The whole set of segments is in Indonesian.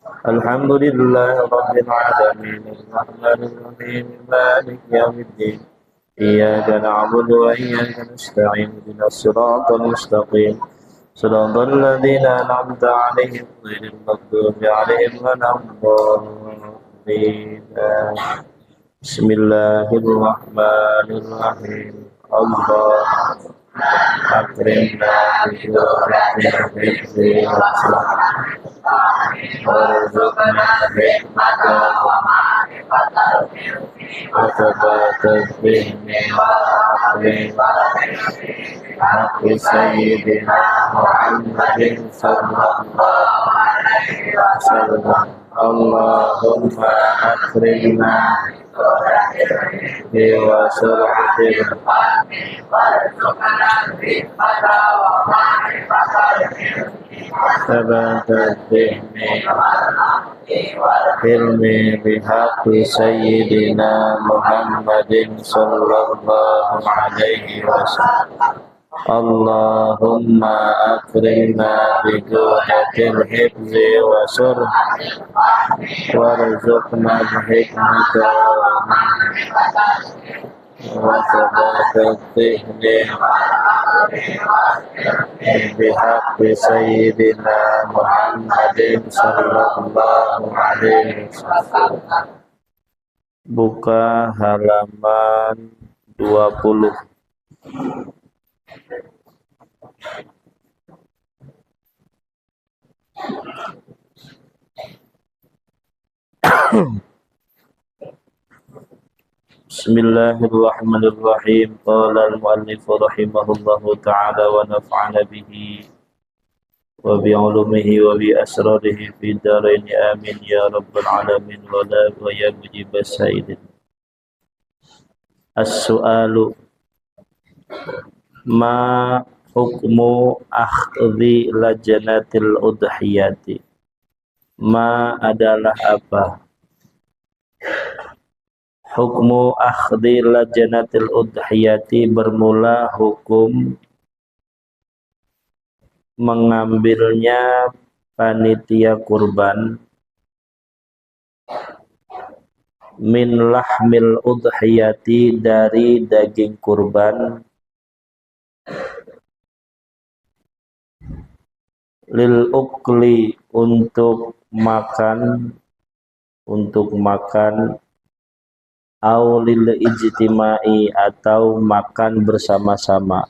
Alhamdulillah Rabbil Alamin Ar-Rahmanir Rahim Maliki Yawmiddin Iyyaka na'budu wa iyyaka nasta'in Ihdinas siratal mustaqim Siratal ladzina an'amta 'alaihim ghairil maghdubi 'alaihim waladdallin Bismillahirrahmanirrahim Allah akrimna bi rahmatika warzuqna hikmata wa ma'rifatal wa thabatal ilmi wa haqqi sayyidina Muhammadin sallallahu alaihi wasallam Allahumma akrimna wa sur'atil warzuqna hikmata wa ma'rifatal thabatal ilmi bihaqqi sayyidina Muhammadin sallallahu alaihi wasallam Allahumma akrimna bi judatil hifzi wa surh warzuqna hikmata wa thabatat dhihni bihaqqi sayyidina Muhammadin sallallahu alaihi wasallam. Buka halaman 20. Bismillahirrahmanirrahim. Qala al-muallif rahimahullahu ta'ala wa nafa'ana bihi wa bi 'ulumihi wa bi asrarihi fid dharain amin ya rabbal alamin wa la wa ya mujibas sa'ilin. As-su'alu ma hukmu akhdhi lajnatil udhiyati. Ma adalah apa? Hukmu akhdhi lajnatil udhiyati, bermula hukum mengambilnya panitia kurban min lahmil udhiyati, dari daging kurban, lil ukli, untuk makan, au lil ijtimai, atau makan bersama-sama.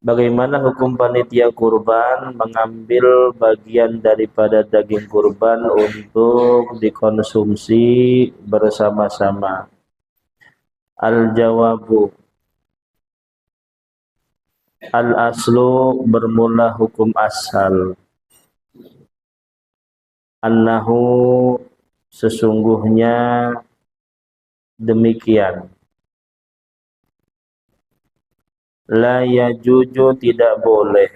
Bagaimana hukum panitia kurban mengambil bagian daripada daging kurban untuk dikonsumsi bersama-sama? Al-jawabu, al-aslu, bermula hukum asal, annahu, sesungguhnya demikian, la yajuju, tidak boleh,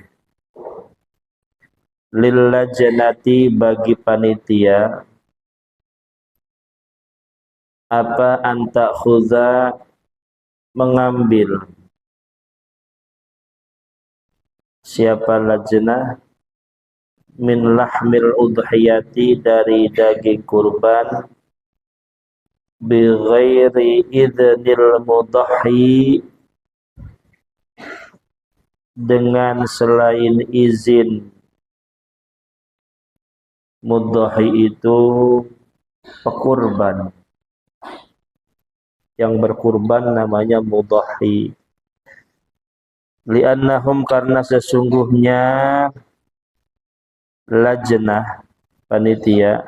lil lajnati, bagi panitia, apa, anta khuza, mengambil, siapa lajnah, min lahmil udhiyati, dari daging kurban, bi ghairi idznil mudahhi, dengan selain izin mudahhi itu pekurban, yang berkurban namanya mudahhi. Li'annahum, karena sesungguhnya lajnah, panitia,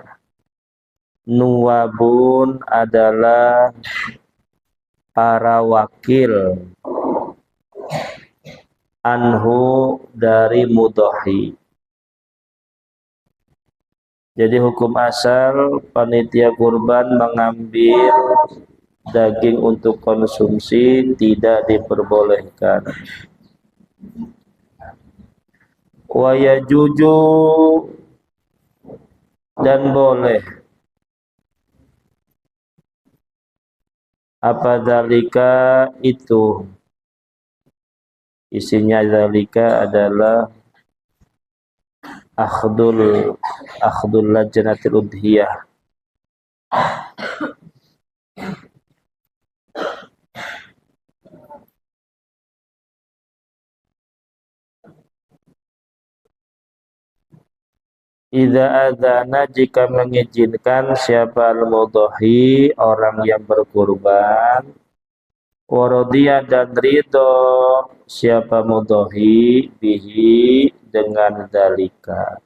nuwabun, adalah para wakil, anhu, dari mudahhi. Jadi hukum asal, panitia kurban mengambil daging untuk konsumsi tidak diperbolehkan. Wa yajuju, dan boleh, apa dzalika, itu, isinya dzalika adalah akhdul akhdul lajnatil udhiyah. Idza adzana, jika mengizinkan siapa al-mudhi, orang yang berkurban, waradhiya, dan ridho siapa mudhi bihi, dengan dalika.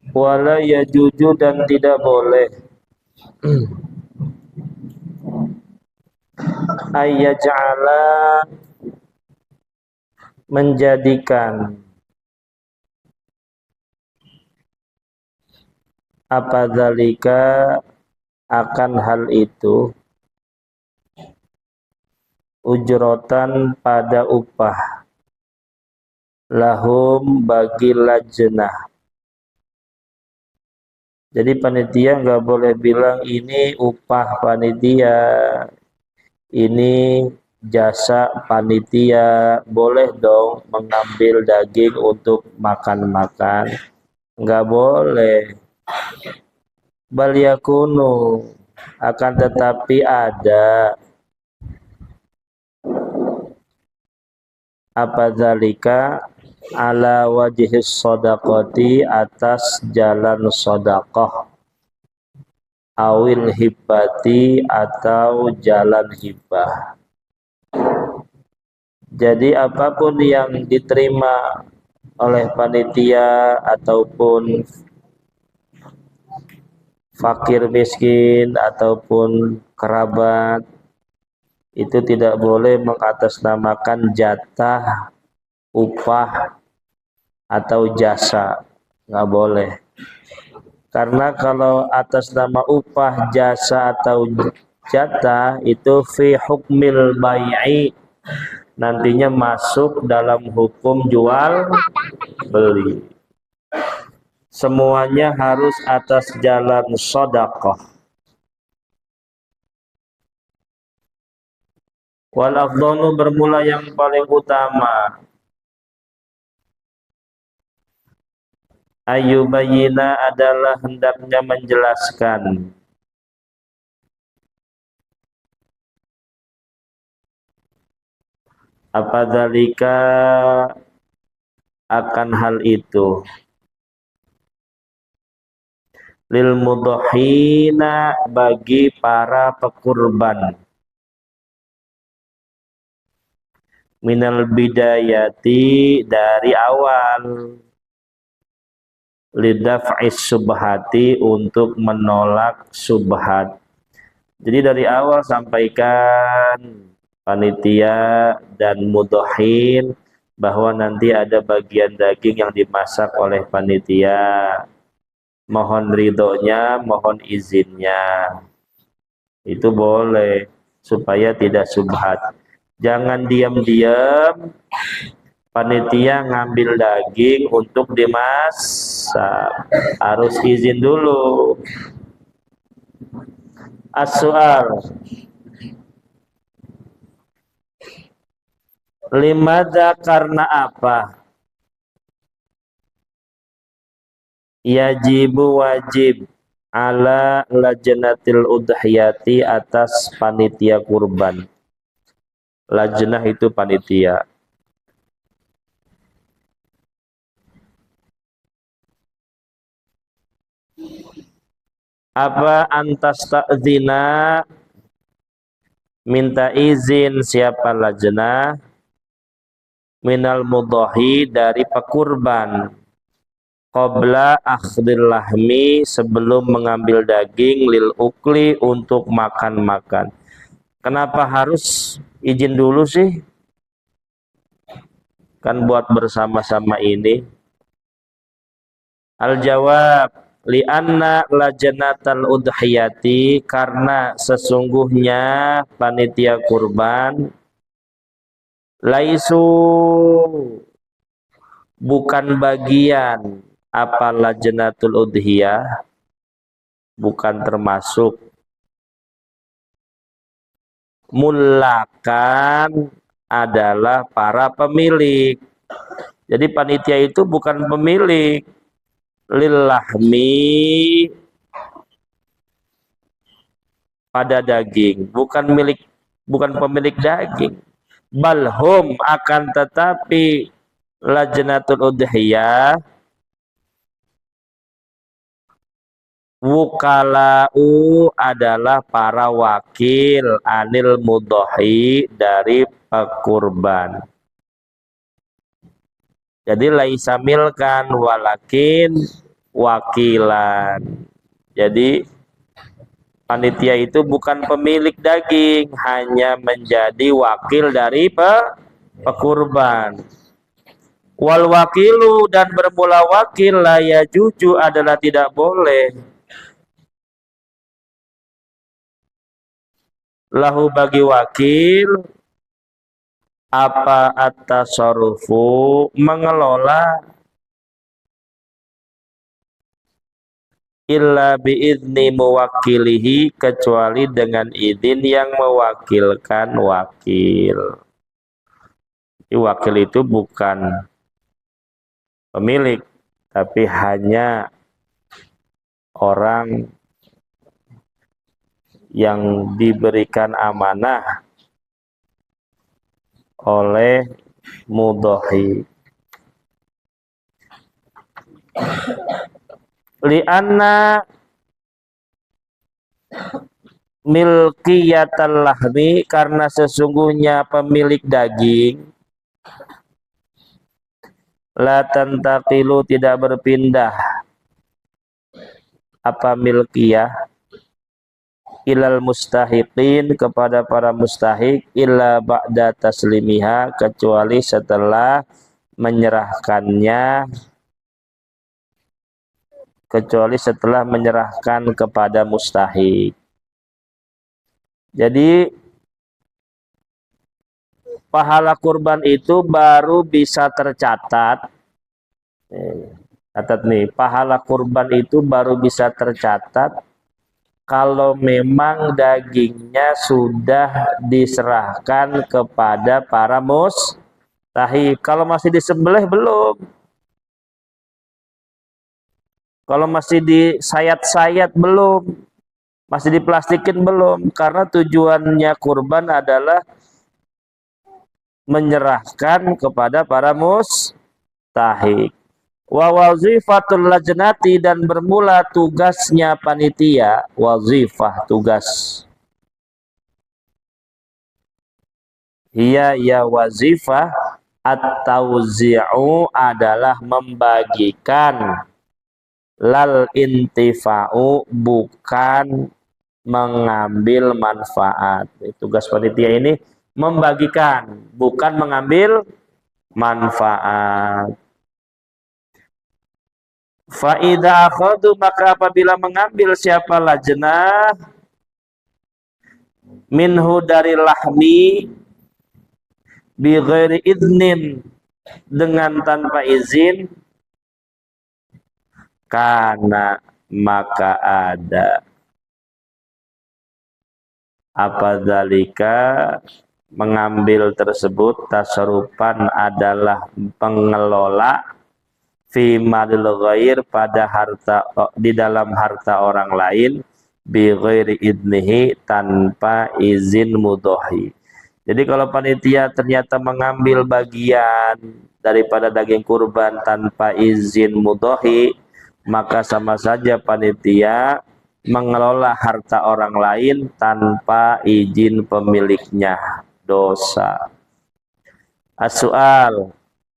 Wala yajuju, dan tidak boleh ayyaj'ala, menjadikan apa dzalika, akan hal itu, ujrotan, pada upah, lahum, bagi lajnah. Jadi panitia nggak boleh bilang ini upah panitia, ini jasa panitia. Boleh dong mengambil daging untuk makan-makan, nggak boleh. Bal yakunu, akan tetapi ada apa dzalika, ala wajhis shadaqati, atas jalan sedekah, awil hibati, atau jalan hibah. Jadi apapun yang diterima oleh panitia ataupun fakir miskin ataupun kerabat, itu tidak boleh mengatasnamakan jatah, upah, atau jasa, nggak boleh. Karena kalau atas nama upah, jasa, atau jatah, itu fi hukmil bai'i, nantinya masuk dalam hukum jual beli. Semuanya harus atas jalan sedekah. Wal afdalu, bermula yang paling utama, ayyubayyina, adalah hendaknya menjelaskan, apa dzalika, akan hal itu, lil mudhina, bagi para pekurban, minal bidayati, dari awal, lidaf'is subhati, untuk menolak subhat. Jadi dari awal sampaikan panitia dan mudhin bahwa nanti ada bagian daging yang dimasak oleh panitia, mohon ridhonya, mohon izinnya. Itu boleh, supaya tidak subhat. Jangan diam-diam panitia ngambil daging untuk dimasak, harus izin dulu. As-su'al, limadza, karena apa, yajibu, wajib, ala lajnatil udhiyati, atas panitia kurban. Lajnah itu panitia. Apa, antas ta'zina, minta izin siapa lajnah, minal mudhi, dari pekurban, qabla akhdil lahmi, sebelum mengambil daging, lil ukli, untuk makan-makan. Kenapa harus izin dulu sih? Kan buat bersama-sama ini. Al-jawab, li'anna lajnatal udhiyati, karena sesungguhnya panitia kurban, Laisu bukan bagian apa lajnatul udhiyah, bukan termasuk mulakan adalah para pemilik. Jadi panitia itu bukan pemilik lillahmi pada daging, bukan pemilik daging. Balhum akan tetapi lajnatul udhiyah wukala'u adalah para wakil anil mudhahi dari pekurban. Jadi laisa milkan walakin wakilan. Jadi panitia itu bukan pemilik daging, hanya menjadi wakil dari pekurban. Wal wakilu dan bermula wakil la yajuju adalah tidak boleh. Lahu bagi wakil apa at-tasarrufu mengelola illa biizni muwakilihi kecuali dengan izin yang mewakilkan wakil. Jadi wakil itu bukan pemilik, tapi hanya orang yang diberikan amanah oleh mudhahi. Li'anna milkiyatal lahmi karena sesungguhnya pemilik daging la tantaqilu tidak berpindah apa milkiyah ilal mustahiqin kepada para mustahik illa ba'da taslimiha kecuali setelah menyerahkannya kepada mustahik. Jadi pahala kurban itu baru bisa tercatat. Catat nih, pahala kurban itu baru bisa tercatat kalau memang dagingnya sudah diserahkan kepada para mustahik. Kalau masih disembelih belum. Kalau masih disayat-sayat belum. Masih diplastikin belum. Karena tujuannya kurban adalah menyerahkan kepada para mustahik. Wa wazifatul lajnati dan bermula tugasnya panitia, wazifah tugas. Iya ya wazifah at-tauzi'u adalah membagikan, lal intifa'u bukan mengambil manfaat. Tugas panitia ini membagikan, bukan mengambil manfaat. Fa'idha akhadu maka apabila mengambil siapa lajnah minhu dari lahmi bi ghairi idnin dengan tanpa izin karena maka ada apa dzalika mengambil tersebut tasarrufan adalah pengelola fi malil ghair pada harta di dalam harta orang lain bi ghairi idnihi tanpa izin mudhahi. Jadi kalau panitia ternyata mengambil bagian daripada daging kurban tanpa izin mudhahi, maka sama saja panitia mengelola harta orang lain tanpa izin pemiliknya, dosa. As-su'al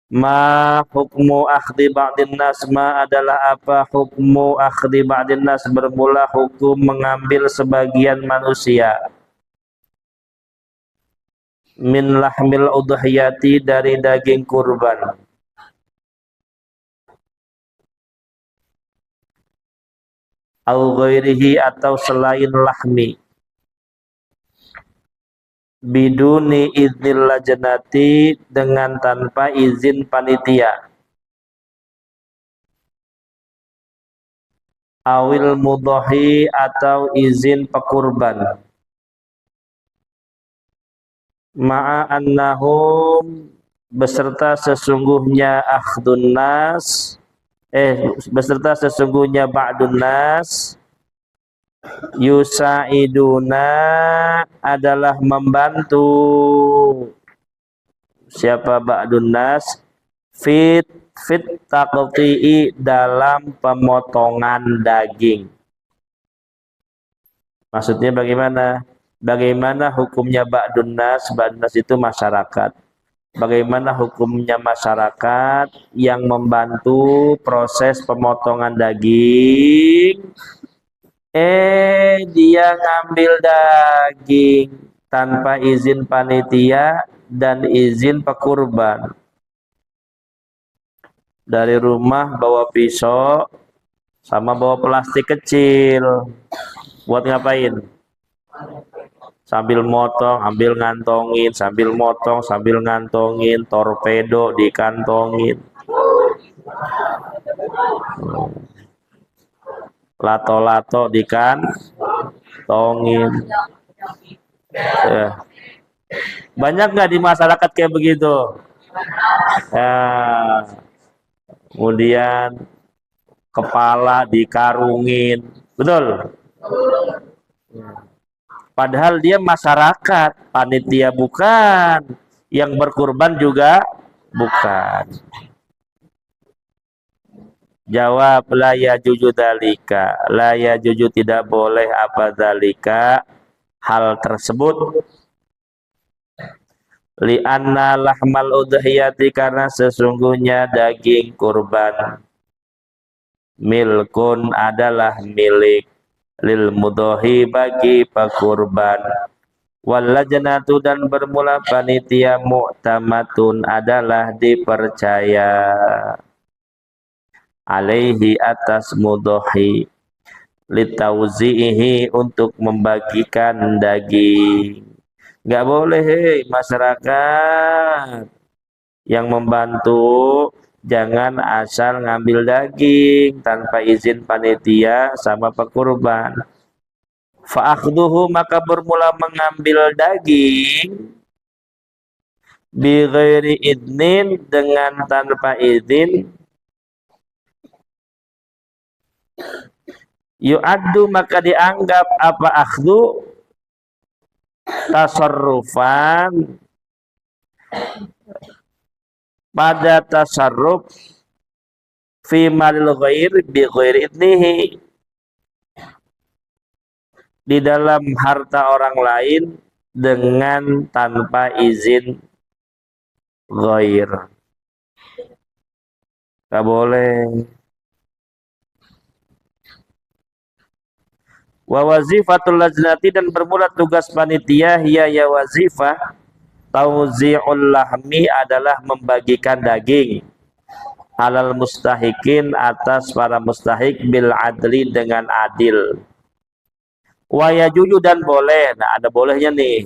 ma hukmu akhdi ba'din nas ma adalah apa hukmu akhdi ba'din nas bermula hukum mengambil sebagian manusia min lahmil udhiyati dari daging kurban au ghairihi atau selain lahmi biduni iznil lajnati, dengan tanpa izin panitia, awil mudhahi, atau izin pekurban, ma'a annahum, beserta sesungguhnya akhdun nas, beserta sesungguhnya ba'dun nas, yusaiduna, adalah membantu. Siapa ba'dun nas? Fit taqti'i, dalam pemotongan daging. Maksudnya bagaimana? Bagaimana hukumnya ba'dun nas? Ba'dun nas itu masyarakat. Bagaimana hukumnya masyarakat yang membantu proses pemotongan daging? Dia ngambil daging tanpa izin panitia dan izin pekurban. Dari rumah bawa pisau sama bawa plastik kecil. Buat ngapain? Sambil motong, ambil ngantongin, sambil motong, sambil ngantongin, torpedo dikantongin. Lato-lato dikantongin. Banyak nggak di masyarakat kayak begitu? Kemudian kepala dikarungin, betul? Padahal dia masyarakat, panitia bukan, yang berkurban juga bukan. Jawab, la yajuju dalika, la yajuju, tidak boleh apa dalika, hal tersebut. Li'anna lahmal udhiyati, karena sesungguhnya daging kurban milkun, adalah milik, lil mudhohi, bagi pekurban, wal lajnatu, dan bermula panitia, mu'tamatun, adalah dipercaya, alaihi, atas mudhohi, litauzi'ihi, untuk membagikan daging. Nggak boleh, masyarakat yang membantu jangan asal ngambil daging tanpa izin panitia sama pekurban. Fa'akhduhu, maka bermula mengambil daging, bi ghairi idnin, dengan tanpa izin, yu'addu, maka dianggap apa akhdu, tasarrufan, pada tasarruf, fi malil ghair bi ghairi idnihi, di dalam harta orang lain dengan tanpa izin ghair. Gak boleh. Wa wazifatul lajnati, dan bermula tugas panitia, hiya ya wazifah, tauzi'ul lahmi, adalah membagikan daging, alal mustahikin, atas para mustahik, bil adli, dengan adil. Wa yajuju, dan boleh, nah ada bolehnya nih.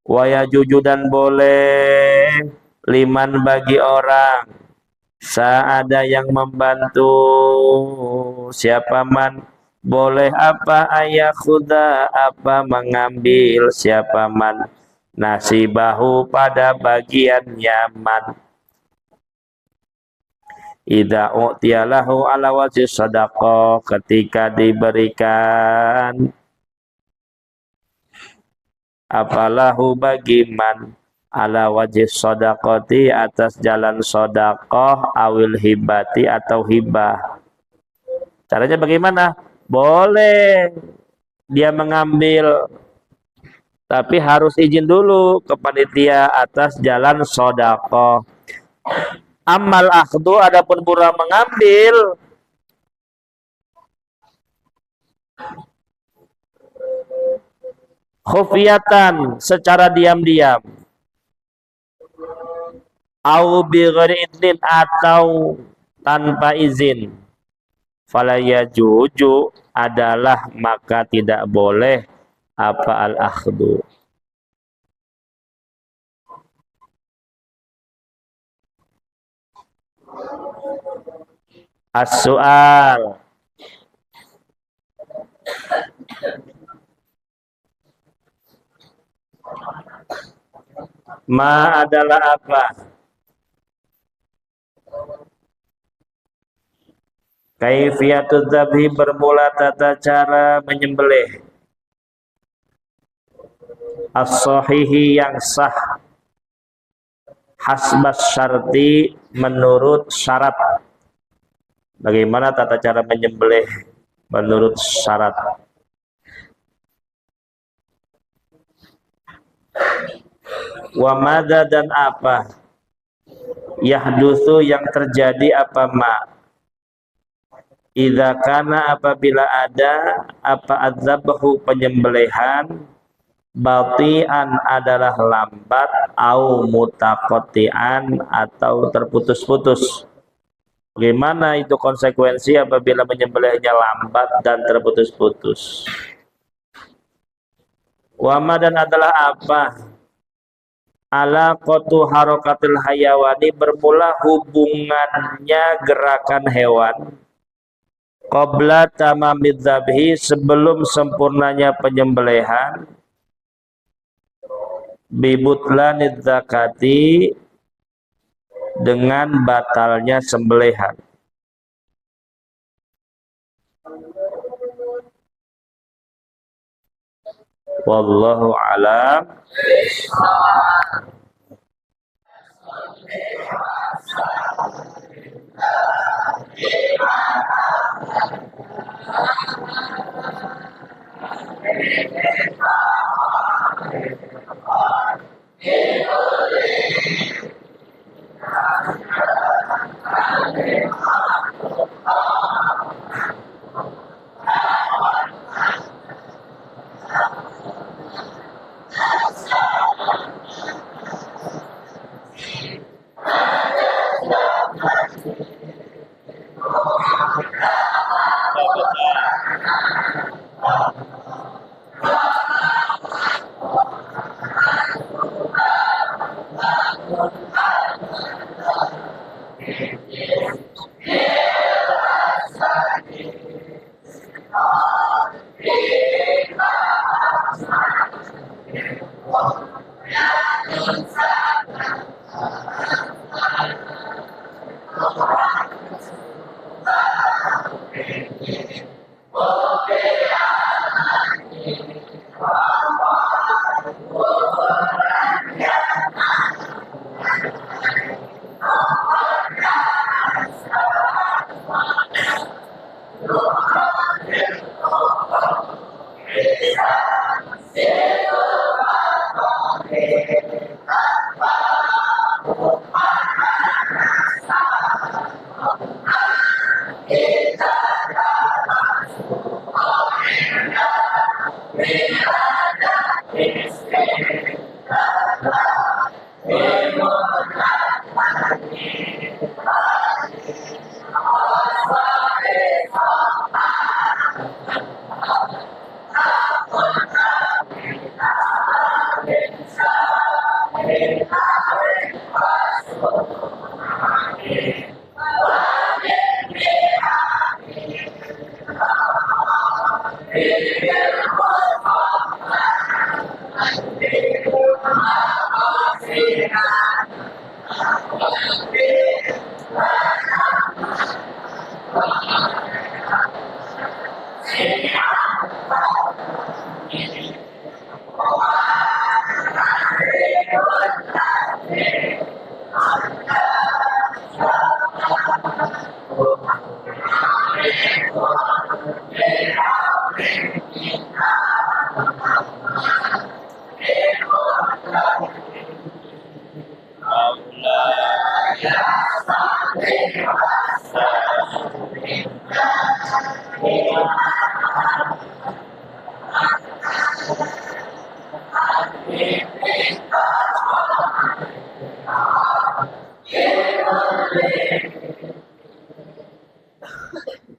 Wa yajuju, dan boleh, liman, bagi orang, saada, yang membantu, siapa man, boleh apa, ayakhuda, apa mengambil, siapa man, nasibahu, pada bagiannya man, idza u'tiyalahu ala wajhi shadaqah, ketika diberikan apalahu, bagi man, ala wajhi shadaqati, atas jalan shadaqah, awil hibati, atau hibah. Caranya bagaimana? Boleh dia mengambil, tapi harus izin dulu ke panitia atas jalan shadaqah. Amal akhdu, adapun pura mengambil, khufiyatan, secara diam-diam, au bi ghairi idnin, atau tanpa izin, fala yajuju, adalah maka tidak boleh apa al akhdu, As-su'al. Ma adalah apa? Kaifiyatul dzabhi bermula tata cara menyembelih. As-sahihi yang sah. Hasbas syarti menurut syarat. Bagaimana tata cara menyembelih menurut syarat? Wa madza dan apa? Yahdutsu yang terjadi apa ma? Idza kana apabila ada apa adzabahu penyembelihan batian adalah lambat au mutaqatti'an atau terputus-putus. Bagaimana itu konsekuensi apabila menyembelihnya lambat dan terputus-putus? Wama dan adalah apa? Alaqatu harakatil hayawani bermula hubungannya gerakan hewan qabla tamamid dzabhi sebelum sempurnanya penyembelihan bibutlanid zakati dengan batalnya sembelihan. Wallahu a'lam.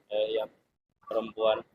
Yang perempuan